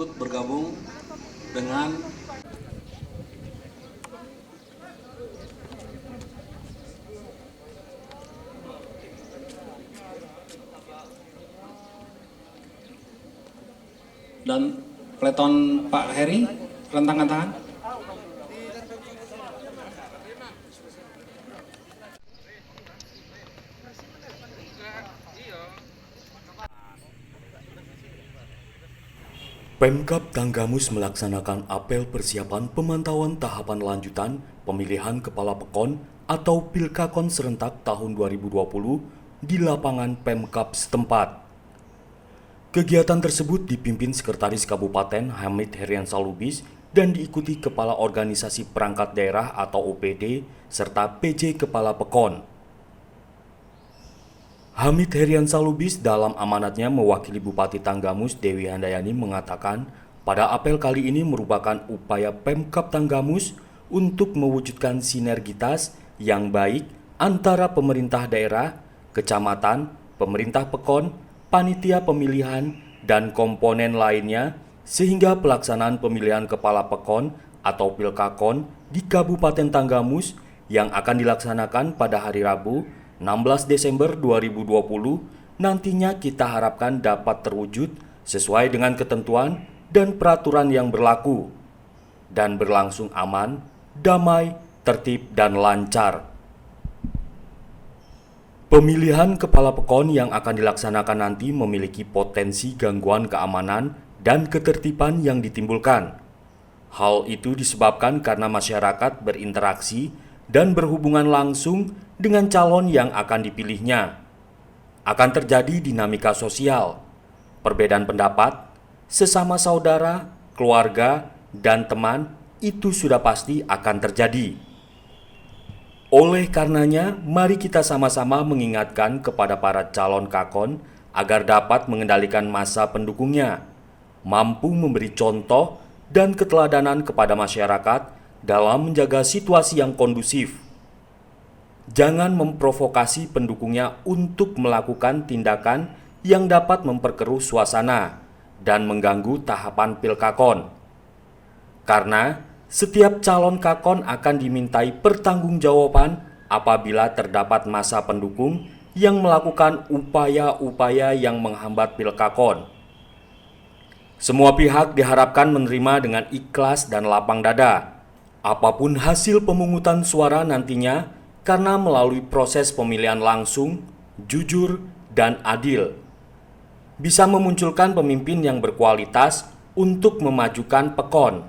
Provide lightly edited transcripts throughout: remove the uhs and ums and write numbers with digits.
ikut bergabung dengan dan peleton Pak Heri, rentangkan tangan. Pemkab Tanggamus melaksanakan apel persiapan pemantauan tahapan lanjutan pemilihan Kepala Pekon atau Pilkakon serentak tahun 2020 di lapangan Pemkab setempat. Kegiatan tersebut dipimpin Sekretaris Kabupaten Hamid Heriansa Lubis dan diikuti Kepala Organisasi Perangkat Daerah atau OPD serta PJ Kepala Pekon. Hamid Heriansa Lubis dalam amanatnya mewakili Bupati Tanggamus Dewi Handayani mengatakan pada apel kali ini merupakan upaya Pemkab Tanggamus untuk mewujudkan sinergitas yang baik antara pemerintah daerah, kecamatan, pemerintah Pekon, panitia pemilihan, dan komponen lainnya sehingga pelaksanaan pemilihan Kepala Pekon atau Pilkakon di Kabupaten Tanggamus yang akan dilaksanakan pada hari Rabu 16 Desember 2020 nantinya kita harapkan dapat terwujud sesuai dengan ketentuan dan peraturan yang berlaku dan berlangsung aman, damai, tertib, dan lancar. Pemilihan Kepala Pekon yang akan dilaksanakan nanti memiliki potensi gangguan keamanan dan ketertiban yang ditimbulkan. Hal itu disebabkan karena masyarakat berinteraksi dan berhubungan langsung dengan calon yang akan dipilihnya. Akan terjadi dinamika sosial, perbedaan pendapat, sesama saudara, keluarga, dan teman itu sudah pasti akan terjadi. Oleh karenanya, mari kita sama-sama mengingatkan kepada para calon kakon agar dapat mengendalikan massa pendukungnya, mampu memberi contoh dan keteladanan kepada masyarakat dalam menjaga situasi yang kondusif. Jangan memprovokasi pendukungnya untuk melakukan tindakan yang dapat memperkeruh suasana dan mengganggu tahapan Pilkakon. Karena setiap calon kakon akan dimintai pertanggungjawaban apabila terdapat massa pendukung yang melakukan upaya-upaya yang menghambat Pilkakon. Semua pihak diharapkan menerima dengan ikhlas dan lapang dada apapun hasil pemungutan suara nantinya, karena melalui proses pemilihan langsung, jujur, dan adil bisa memunculkan pemimpin yang berkualitas untuk memajukan Pekon.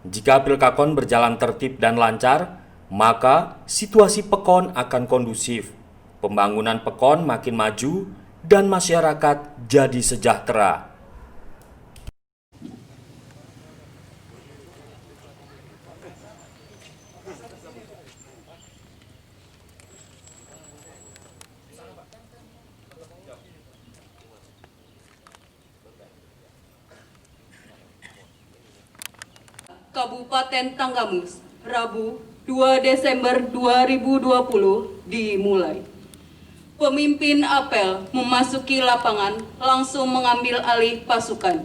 Jika Pilkakon berjalan tertib dan lancar, maka situasi Pekon akan kondusif, pembangunan Pekon makin maju, dan masyarakat jadi sejahtera. Kabupaten Tanggamus, Rabu 2 Desember 2020 dimulai. Pemimpin apel memasuki lapangan langsung mengambil alih pasukan.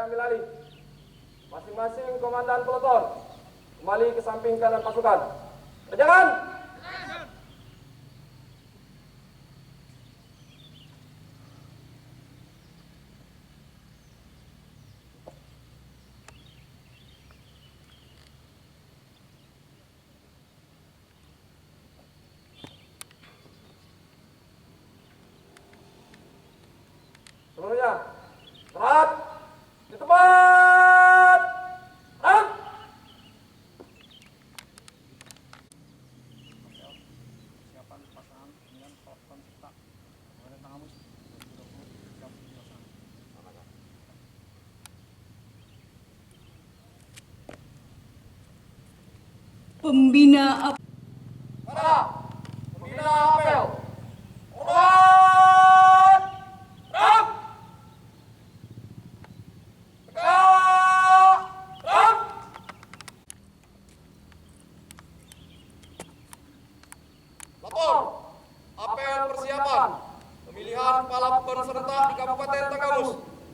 Ambil alih. Masing-masing komandan peloton kembali ke samping kanan pasukan. Berjalan. Seluruhnya, serat di tempat. Rang. Pembina Para pembina apel. Hormat. Rang. peloton serentak di Kabupaten Tanggamus,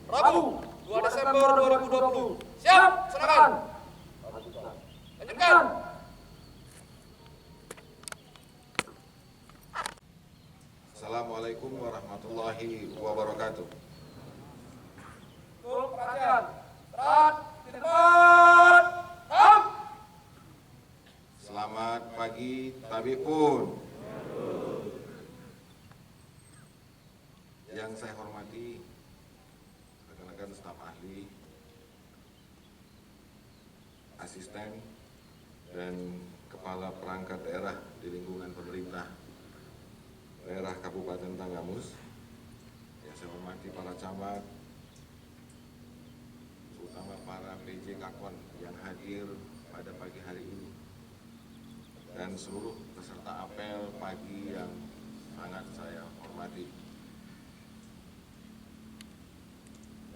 Rabu 2 Desember 2020. Siap, silakan. Lanjutkan. Assalamualaikum warahmatullahi wabarakatuh. Betul, perhatian. Start, di depan. Ham. Selamat pagi, Tabipun. Yang saya hormati rekan-rekan staf ahli, asisten, dan kepala perangkat daerah di lingkungan pemerintah daerah Kabupaten Tanggamus. Yang saya hormati para camat, terutama para PJ Kakon yang hadir pada pagi hari ini, dan seluruh peserta apel pagi yang sangat saya hormati.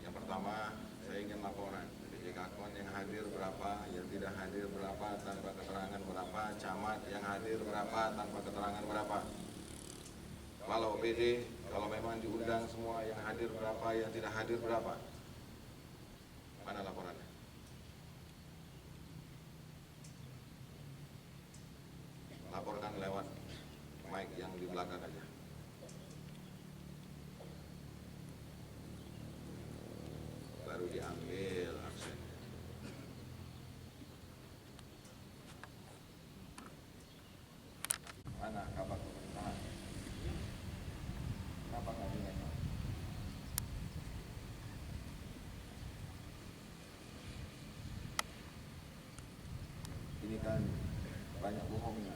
Yang pertama, saya ingin laporan PJ Kakon yang hadir berapa, yang tidak hadir berapa tanpa keterangan berapa, camat yang hadir berapa tanpa keterangan berapa. Kalau PD, kalau memang diundang semua yang hadir berapa, yang tidak hadir berapa. Mana laporannya? Laporkan lewat mic yang di belakang aja. Baru diambil absennya. Mana kabar pemerintahan? Kenapa nggak direkam? Ini kan banyak bohongnya.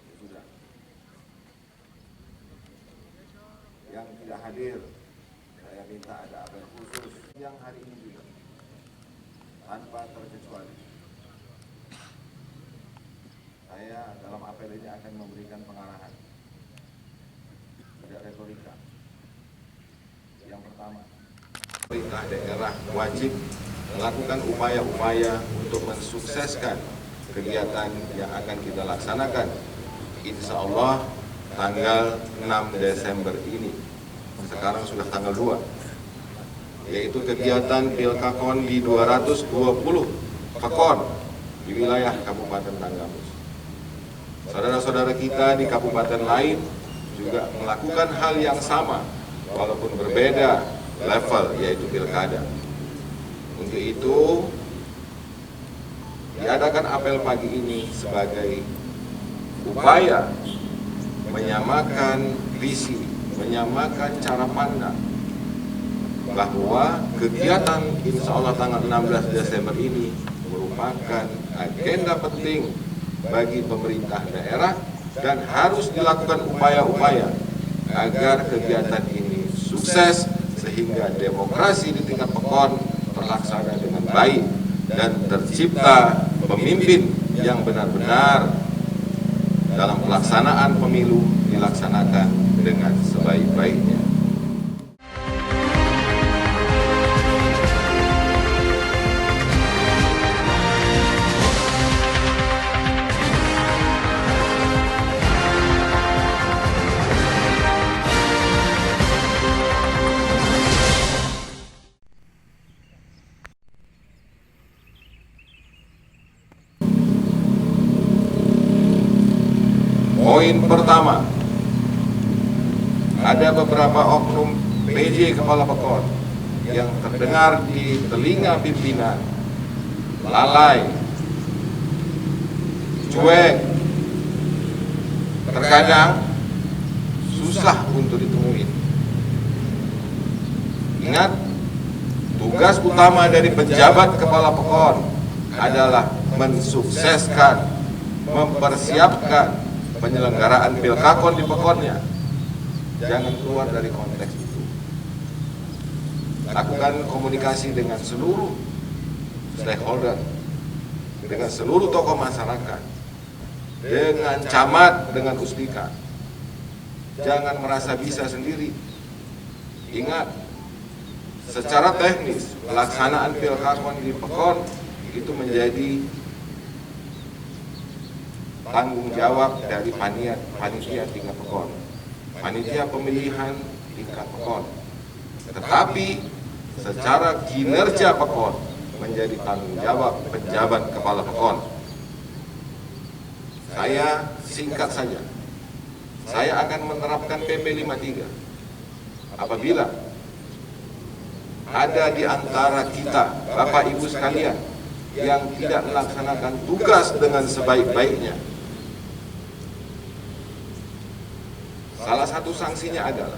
Ya sudah. Yang tidak hadir, saya minta ada apel khusus yang hari ini juga, tanpa terkecuali. Saya dalam apel ini akan memberikan pengarahan, tidak retorika. Yang pertama, pemerintah daerah wajib melakukan upaya-upaya untuk mensukseskan kegiatan yang akan kita laksanakan, insya Allah tanggal 6 Desember ini. Sekarang sudah tanggal 2, yaitu kegiatan Pilkakon di 220 Pekon di wilayah Kabupaten Tanggamus. Saudara-saudara kita di kabupaten lain juga melakukan hal yang sama, walaupun berbeda level, yaitu pilkada. Untuk itu, diadakan apel pagi ini sebagai upaya menyamakan visi, menyamakan cara pandang, bahwa kegiatan insya Allah tanggal 16 Desember ini merupakan agenda penting bagi pemerintah daerah, dan harus dilakukan upaya-upaya agar kegiatan ini sukses, sehingga demokrasi di tingkat Pekon terlaksana dengan baik dan tercipta pemimpin yang benar-benar dalam pelaksanaan pemilu dilaksanakan dengan sebaik-baiknya. Poin pertama, ada beberapa oknum PJ Kepala Pekon yang terdengar di telinga pimpinan lalai, cuek, terkadang susah untuk ditemui. Ingat, tugas utama dari pejabat Kepala Pekon adalah mensukseskan, mempersiapkan penyelenggaraan Pilkakon di Pekonnya. Jangan keluar dari konteks itu. Lakukan komunikasi dengan seluruh stakeholder, dengan seluruh tokoh masyarakat, dengan camat, dengan ustika. Jangan merasa bisa sendiri. Ingat, secara teknis pelaksanaan Pilkakon di Pekon itu menjadi tanggung jawab dari panitia tingkat PEKON, panitia pemilihan tingkat PEKON. Tetapi secara kinerja PEKON menjadi tanggung jawab pejabat kepala PEKON. Saya singkat saja, saya akan menerapkan PP 53 apabila ada di antara kita, Bapak Ibu sekalian, yang tidak melaksanakan tugas dengan sebaik-baiknya. Salah satu sanksinya adalah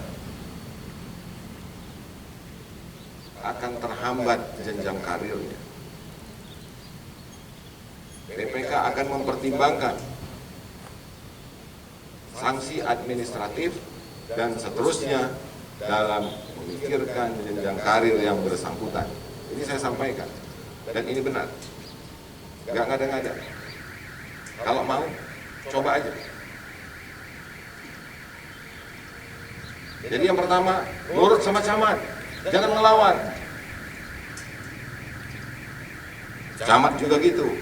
akan terhambat jenjang karirnya. BPK akan mempertimbangkan sanksi administratif dan seterusnya dalam memikirkan jenjang karir yang bersangkutan. Ini saya sampaikan, dan ini benar, nggak ngada-ngada. Kalau mau, coba aja. Jadi yang pertama, nurut sama camat, jangan melawan. Camat juga gitu,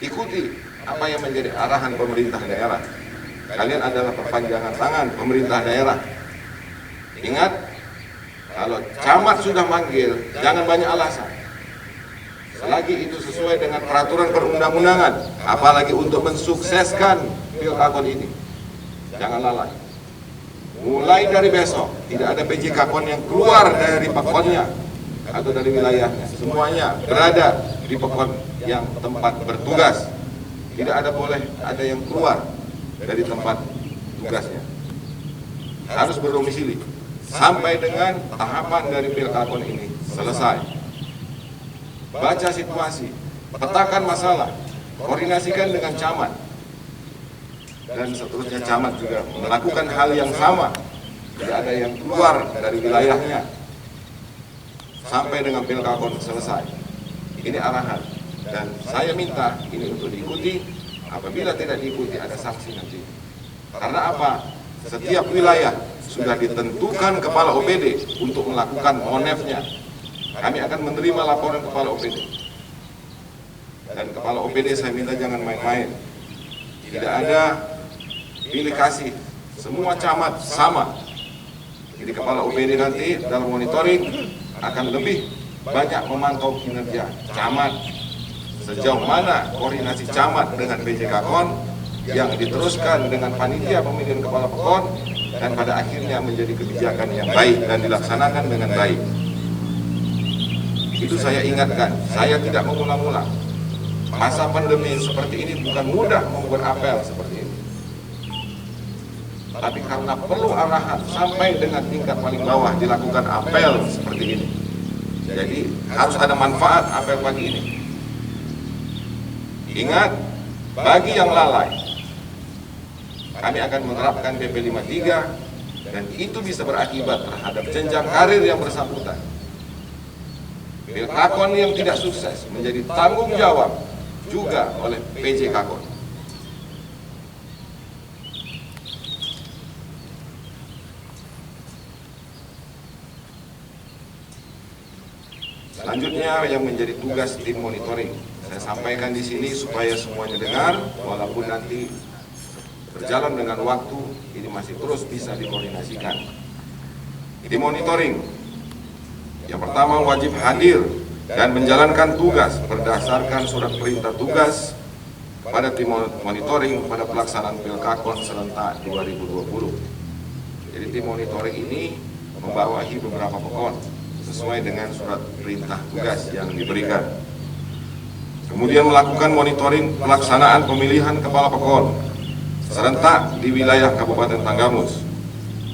ikuti apa yang menjadi arahan pemerintah daerah. Kalian adalah perpanjangan tangan pemerintah daerah. Ingat, kalau camat sudah manggil, jangan banyak alasan. Selagi itu sesuai dengan peraturan perundang-undangan, apalagi untuk mensukseskan Pilkakon ini, jangan lalai. Mulai dari besok, tidak ada PJ Kakon yang keluar dari PEKONnya atau dari wilayahnya. Semuanya berada di PEKON yang tempat bertugas. Tidak ada boleh ada yang keluar dari tempat tugasnya. Harus berdomisili sampai dengan tahapan dari Pilkakon ini selesai. Baca situasi, petakan masalah, koordinasikan dengan camat, dan seterusnya. Camat juga melakukan hal yang sama. Tidak ada yang keluar dari wilayahnya sampai dengan Pilkakon selesai. Ini arahan, dan saya minta ini untuk diikuti. Apabila tidak diikuti, ada sanksi nanti. Karena apa? Setiap wilayah sudah ditentukan kepala OPD untuk melakukan monefnya. Kami akan menerima laporan kepala OPD. Dan kepala OPD saya minta jangan main-main. Tidak ada pilih kasih, semua camat sama. Jadi kepala OPD nanti dalam monitoring akan lebih banyak memantau kinerja camat, sejauh mana koordinasi camat dengan PJ Kakon yang diteruskan dengan panitia pemilihan kepala PEKON, dan pada akhirnya menjadi kebijakan yang baik dan dilaksanakan dengan baik. Itu saya ingatkan, saya tidak mengulang-ulang. Masa pandemi seperti ini bukan mudah membuat apel seperti ini. Tapi karena perlu arahan sampai dengan tingkat paling bawah dilakukan apel seperti ini. Jadi harus ada manfaat apel pagi ini. Ingat, bagi yang lalai, kami akan menerapkan PP 53 dan itu bisa berakibat terhadap jenjang karir yang bersangkutan. Pilkakon yang tidak sukses menjadi tanggung jawab juga oleh PJ Kakon. Selanjutnya yang menjadi tugas tim monitoring, saya sampaikan di sini supaya semuanya dengar, walaupun nanti berjalan dengan waktu ini masih terus bisa dikoordinasikan. Tim monitoring yang pertama wajib hadir dan menjalankan tugas berdasarkan surat perintah tugas kepada tim monitoring pada pelaksanaan Pilkakon serentak 2020. Jadi tim monitoring ini membawahi beberapa PEKON sesuai dengan surat perintah tugas yang diberikan. Kemudian melakukan monitoring pelaksanaan pemilihan kepala PEKON serentak di wilayah Kabupaten Tanggamus.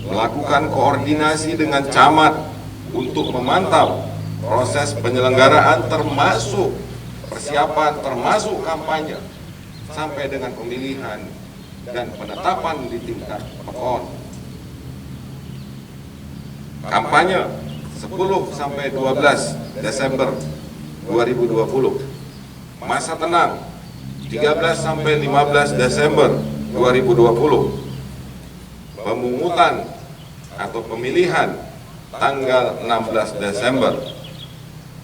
Melakukan koordinasi dengan camat untuk memantau proses penyelenggaraan termasuk persiapan, termasuk kampanye sampai dengan pemilihan dan penetapan di tingkat PEKON. Kampanye 10 sampai 12 Desember 2020. Masa tenang 13 sampai 15 Desember 2020. Pemungutan atau pemilihan tanggal 16 Desember.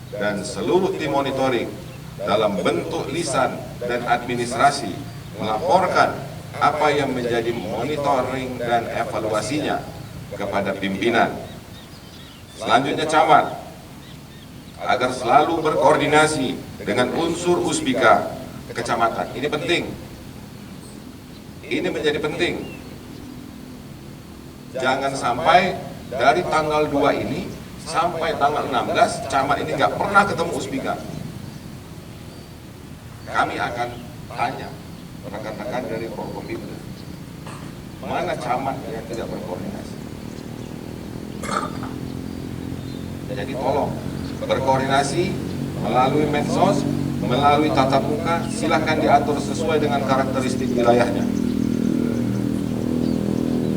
Dan seluruh tim monitoring dalam bentuk lisan dan administrasi melaporkan apa yang menjadi monitoring dan evaluasinya kepada pimpinan. Selanjutnya camat, agar selalu berkoordinasi dengan unsur Uspika kecamatan. Ini penting. Ini menjadi penting. Jangan sampai dari tanggal 2 ini sampai tanggal 16 camat ini nggak pernah ketemu Uspika. Kami akan tanya rekan-rekan dari Forkompimda, mana camat yang tidak berkoordinasi. Jadi tolong berkoordinasi melalui medsos, melalui tatap muka, silahkan diatur sesuai dengan karakteristik wilayahnya.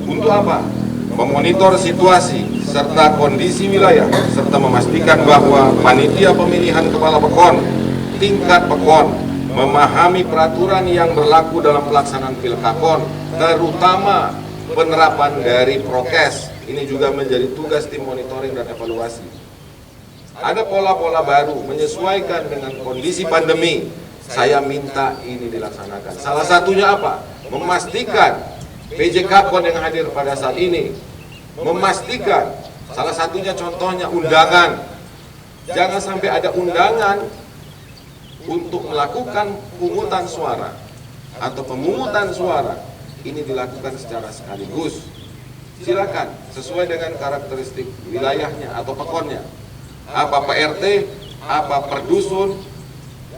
Untuk apa? Memonitor situasi serta kondisi wilayah, serta memastikan bahwa panitia pemilihan kepala PEKON tingkat PEKON memahami peraturan yang berlaku dalam pelaksanaan Pilkakon, terutama penerapan dari prokes. Ini juga menjadi tugas tim monitoring dan evaluasi. Ada pola-pola baru menyesuaikan dengan kondisi pandemi. Saya minta ini dilaksanakan. Salah satunya apa? Memastikan PJ Kapon yang hadir pada saat ini, memastikan salah satunya contohnya undangan. Jangan sampai ada undangan untuk melakukan pungutan suara atau pemungutan suara ini dilakukan secara sekaligus. Silakan sesuai dengan karakteristik wilayahnya atau pekonnya. Apa PRT, apa per dusun,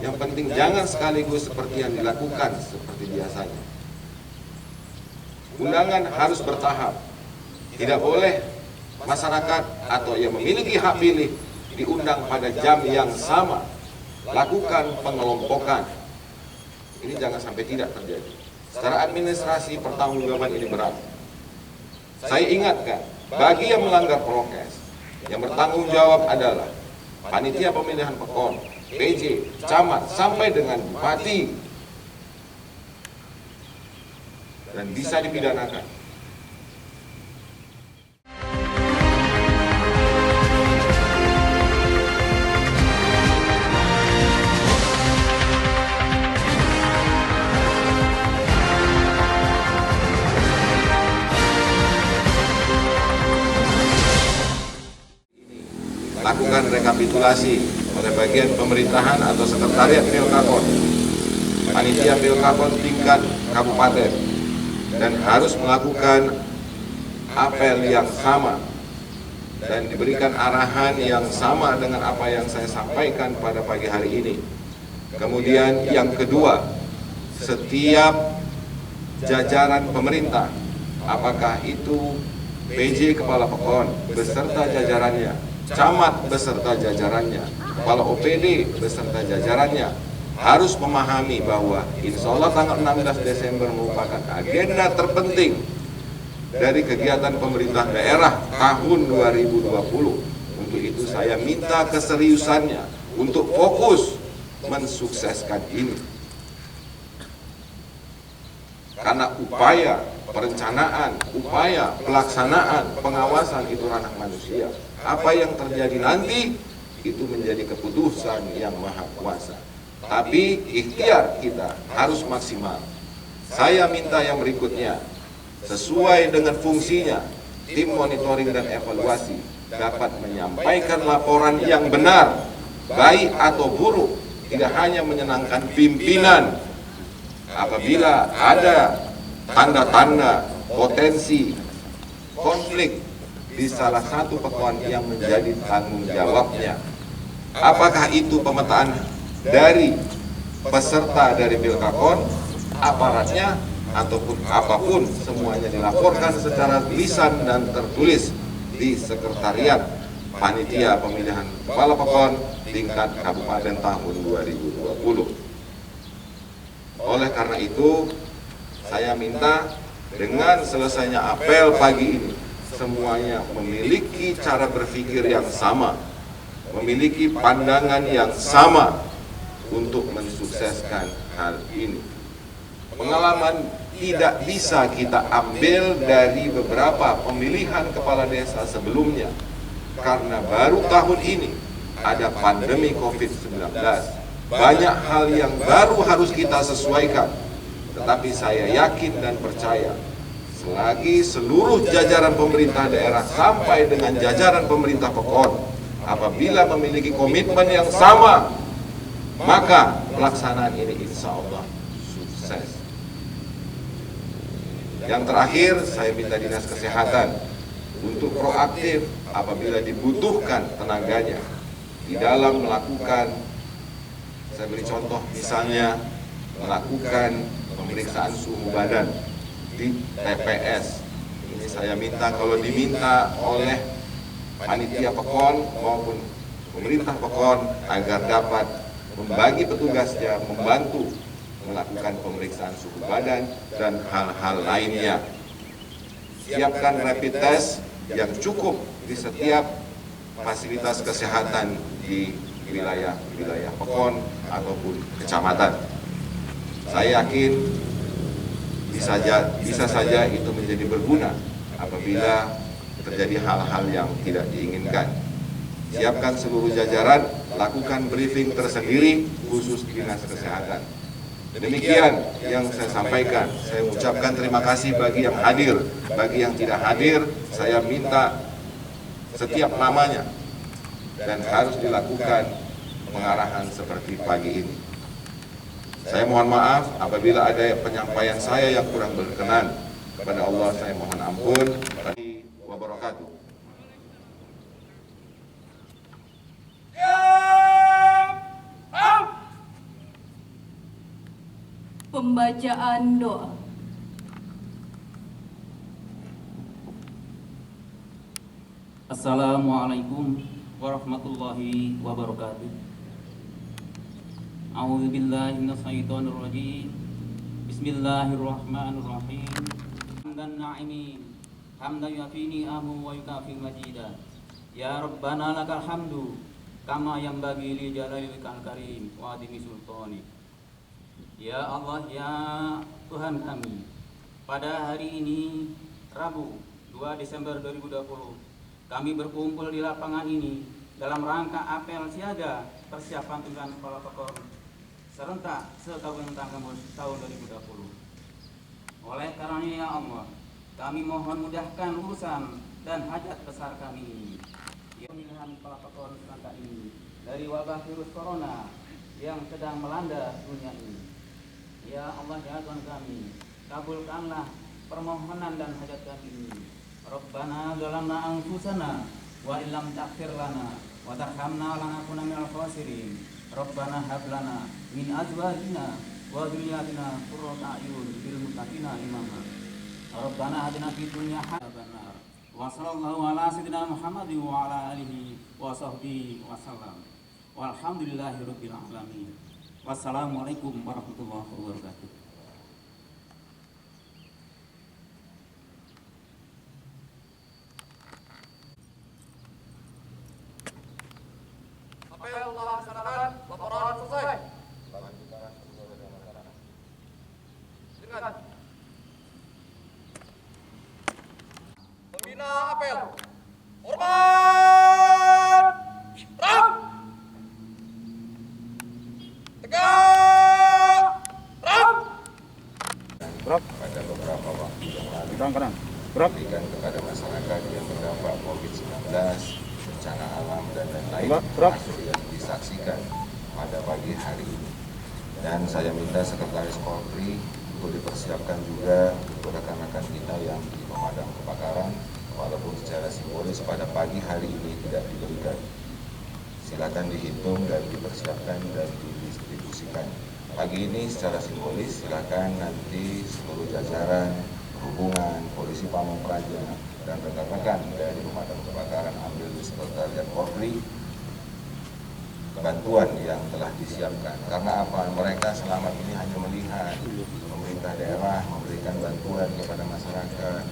yang penting jangan sekaligus seperti yang dilakukan seperti biasanya. Undangan harus bertahap. Tidak boleh masyarakat atau yang memiliki hak pilih diundang pada jam yang sama. Lakukan pengelompokan. Ini jangan sampai tidak terjadi. Secara administrasi pertanggungjawaban ini berat. Saya ingatkan, bagi yang melanggar prokes, yang bertanggung jawab adalah panitia pemilihan PEKON, PJ, camat, sampai dengan bupati, dan bisa dipidanakan. Lakukan rekapitulasi oleh bagian pemerintahan atau sekretariat Pilkakon, panitia Pilkakon tingkat kabupaten, dan harus melakukan apel yang sama dan diberikan arahan yang sama dengan apa yang saya sampaikan pada pagi hari ini. Kemudian yang kedua, setiap jajaran pemerintah, apakah itu PJ Kepala PEKON beserta jajarannya, camat beserta jajarannya, kepala OPD beserta jajarannya, harus memahami bahwa insya Allah tanggal 16 Desember merupakan agenda terpenting dari kegiatan pemerintah daerah tahun 2020. Untuk itu saya minta keseriusannya untuk fokus mensukseskan ini. Karena upaya perencanaan, upaya pelaksanaan, pengawasan itu ranah manusia. Apa yang terjadi nanti itu menjadi keputusan yang maha kuasa. Tapi ikhtiar kita harus maksimal. Saya minta yang berikutnya, sesuai dengan fungsinya, tim monitoring dan evaluasi dapat menyampaikan laporan yang benar, baik atau buruk, tidak hanya menyenangkan pimpinan. Apabila ada tanda-tanda potensi konflik di salah satu PEKON yang menjadi tanggung jawabnya, apakah itu pemetaan dari peserta dari Pilkakon, aparatnya, ataupun apapun, semuanya dilaporkan secara lisan dan tertulis di sekretariat panitia pemilihan kepala PEKON tingkat kabupaten tahun 2020. Oleh karena itu, saya minta dengan selesainya apel pagi ini, semuanya memiliki cara berpikir yang sama, memiliki pandangan yang sama untuk mensukseskan hal ini. Pengalaman tidak bisa kita ambil dari beberapa pemilihan kepala desa sebelumnya, karena baru tahun ini ada pandemi COVID-19. Banyak hal yang baru harus kita sesuaikan. Tetapi saya yakin dan percaya, selagi seluruh jajaran pemerintah daerah sampai dengan jajaran pemerintah PEKON apabila memiliki komitmen yang sama, maka pelaksanaan ini insya Allah sukses. Yang terakhir, saya minta Dinas Kesehatan untuk proaktif apabila dibutuhkan tenaganya di dalam melakukan, saya beri contoh misalnya, melakukan pemeriksaan suhu badan di TPS. Ini saya minta, kalau diminta oleh panitia PEKON maupun pemerintah PEKON agar dapat membagi petugasnya membantu melakukan pemeriksaan suhu badan dan hal-hal lainnya. Siapkan rapid test yang cukup di setiap fasilitas kesehatan di wilayah PEKON ataupun kecamatan. Saya yakin bisa saja itu menjadi berguna apabila terjadi hal-hal yang tidak diinginkan. Siapkan seluruh jajaran, lakukan briefing tersendiri khusus Dinas Kesehatan. Demikian yang saya sampaikan. Saya ucapkan terima kasih bagi yang hadir, bagi yang tidak hadir, saya minta setiap namanya dan harus dilakukan pengarahan seperti pagi ini. Saya mohon maaf apabila ada penyampaian saya yang kurang berkenan. Kepada Allah saya mohon ampun. Warahmatullahi wabarakatuh. Pembacaan doa. Assalamualaikum warahmatullahi wabarakatuh. A'udzu billahi minasyaitonir rajim. Bismillahirrahmanirrahim. Hamdan na'imin, hamdan yuafini amu wa yukafi majida. Ya Rabbana lakal hamdu kama yanbaghi li jalalikal karim wa adimi sultani. Ya Allah, ya Tuhan kami, pada hari ini Rabu 2 Desember 2020 kami berkumpul di lapangan ini dalam rangka apel siaga persiapan pemilihan kepala PEKON serentak se-Kabupaten Tanggamus tahun 2020. Oleh karenanya ya Allah, kami mohon mudahkan urusan dan hajat besar kami ini. Pemilihan kepala PEKON serentak ini dari wabah virus corona yang sedang melanda dunia ini. Ya Allah, ya Tuhan kami, kabulkanlah permohonan dan hajat kami ini. Rabbana zalamna anfusana wa illam taghfir lana wa tarhamna lanakunanna minal khasirin. Rabbana hab lana min azwajina wa dhurriyyatina qurrata a'yun lil muttaqina imama. Rabbana atina fid dunya hasanah wa sallallahu ala sayyidina Muhammadin wa ala alihi wa sahbihi wa sallam. Walhamdulillahirabbil alamin. Wassalamualaikum warahmatullahi wabarakatuh. Apel telah dilaksanakan, laporan selesai. Silakan. Pembina apel. Hormat. Ram. Tegak. Ram. Pada beberapa waktu yang lalu berikan kepada masyarakat yang terdampak COVID-19, bencana alam dan lain-lain termasuk yang disaksikan pada pagi hari ini. Dan saya minta Sekretaris Polri untuk dipersiapkan juga untuk rekan-rekan kita yang di pemadam kebakaran, walaupun secara simbolis pada pagi hari ini tidak diberikan. Silakan dihitung dan dipersiapkan dan didistribusikan. Pagi ini secara simbolis silakan nanti seluruh jajaran perhubungan, polisi Pamong Praja dan rekan-rekan dari pemadam kebakaran ambil di Sekretariat Polri bantuan yang telah disiapkan. Karena apa? Mereka selama ini hanya melihat pemerintah daerah memberikan bantuan kepada masyarakat.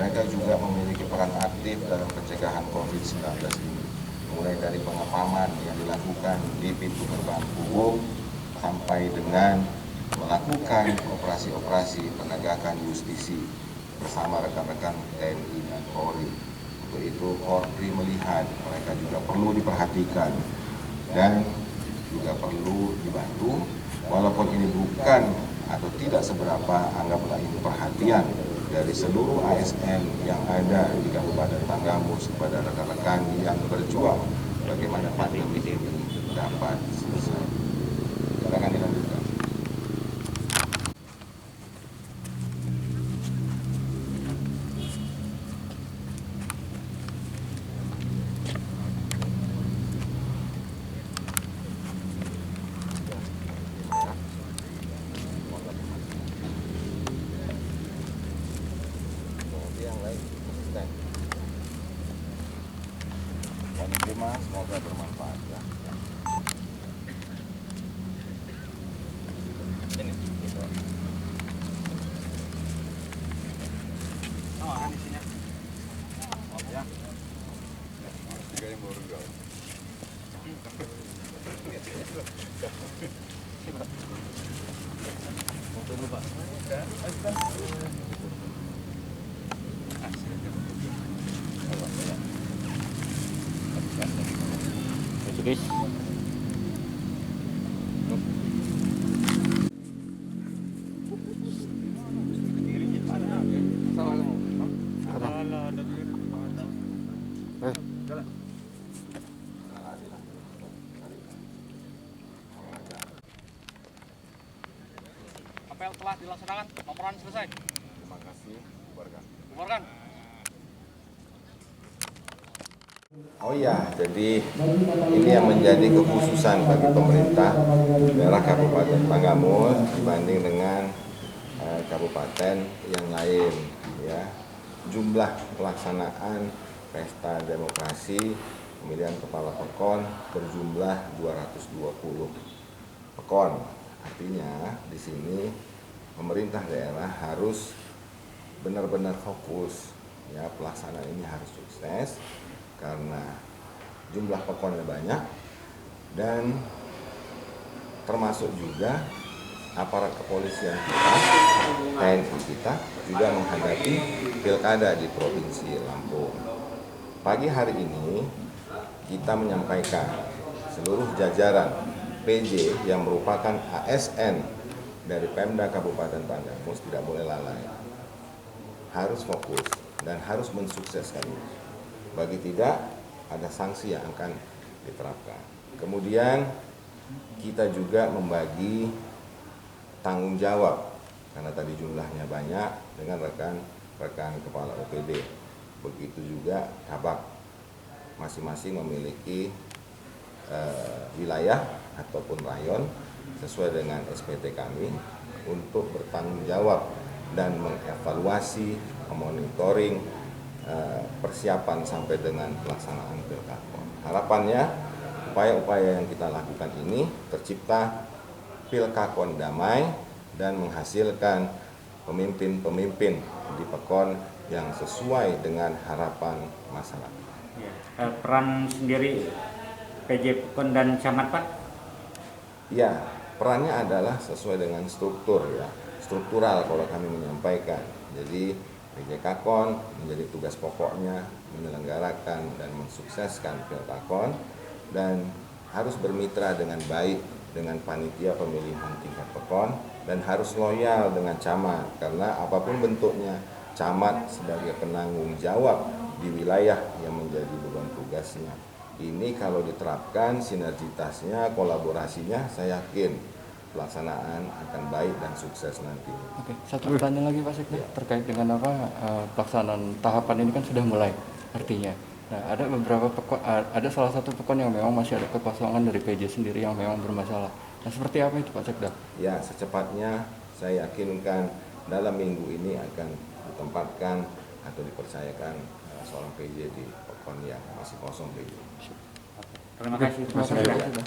Mereka juga memiliki peran aktif dalam pencegahan COVID-19 ini. Mulai dari pengepaman yang dilakukan di pintu gerbang umum sampai dengan melakukan operasi-operasi penegakan justisi bersama rekan-rekan TNI dan Polri. Untuk itu Polri melihat mereka juga perlu diperhatikan dan juga perlu dibantu, walaupun ini bukan atau tidak seberapa, anggaplah ini perhatian dari seluruh ASN yang ada di Kabupaten Tanggamus kepada rekan-rekan yang berjuang bagaimana pandemi ini dapat selesai. Silakan dilanjutkan. Yang lain konsisten. Yang diterima semoga bermanfaat ya. Ini gitu. Oh, kan di sini. Oh ya. Tiga yang baru dua. Foto dulu Pak. Guys. Apel telah dilaksanakan, laporan selesai. Terima kasih. Bubarkan. Oh iya, jadi ini yang menjadi kekhususan bagi pemerintah daerah Kabupaten Tanggamus dibanding dengan kabupaten yang lain ya. Jumlah pelaksanaan pesta demokrasi pemilihan kepala pekon berjumlah 220 pekon. Artinya di sini pemerintah daerah harus benar-benar fokus ya, pelaksanaan ini harus sukses karena jumlah pekonnya banyak dan termasuk juga aparat kepolisian kita, TNI kita juga menghadapi pilkada di Provinsi Lampung. Pagi hari ini kita menyampaikan seluruh jajaran PJ yang merupakan ASN dari Pemda Kabupaten Tanggamus tidak boleh lalai, harus fokus dan harus mensukseskan ini. Bagi tidak, ada sanksi yang akan diterapkan. Kemudian kita juga membagi tanggung jawab karena tadi jumlahnya banyak dengan rekan-rekan kepala OPD. Begitu juga Kabak, masing-masing memiliki wilayah ataupun rayon sesuai dengan SPT kami untuk bertanggung jawab dan mengevaluasi, memonitoring persiapan sampai dengan pelaksanaan Pilkada. Harapannya upaya-upaya yang kita lakukan ini tercipta Pilkakon damai dan menghasilkan pemimpin-pemimpin di Pekon yang sesuai dengan harapan masyarakat. Peran sendiri PJ Pekon dan Camat Pak? Ya, perannya adalah sesuai dengan struktur ya, struktural kalau kami menyampaikan. Jadi PJ Kakon menjadi tugas pokoknya menyelenggarakan dan mensukseskan Pilkakon dan harus bermitra dengan baik dengan panitia pemilihan tingkat Pekon dan harus loyal dengan camat karena apapun bentuknya camat sebagai penanggung jawab di wilayah yang menjadi beban tugasnya. Ini kalau diterapkan sinergitasnya, kolaborasinya, saya yakin pelaksanaan akan baik dan sukses nanti. Oke, satu pertanyaan lagi Pak Sekda terkait dengan pelaksanaan tahapan ini kan sudah mulai artinya. Nah, ada beberapa pekon, ada salah satu pekon yang memang masih ada kekosongan dari PJ sendiri yang memang bermasalah. Nah, seperti apa itu Pak Sekda? Ya, secepatnya saya yakinkan dalam minggu ini akan ditempatkan atau dipercayakan seorang PJ di pekon yang masih kosong PJ. Terima kasih. Terima kasih Pak Sekda.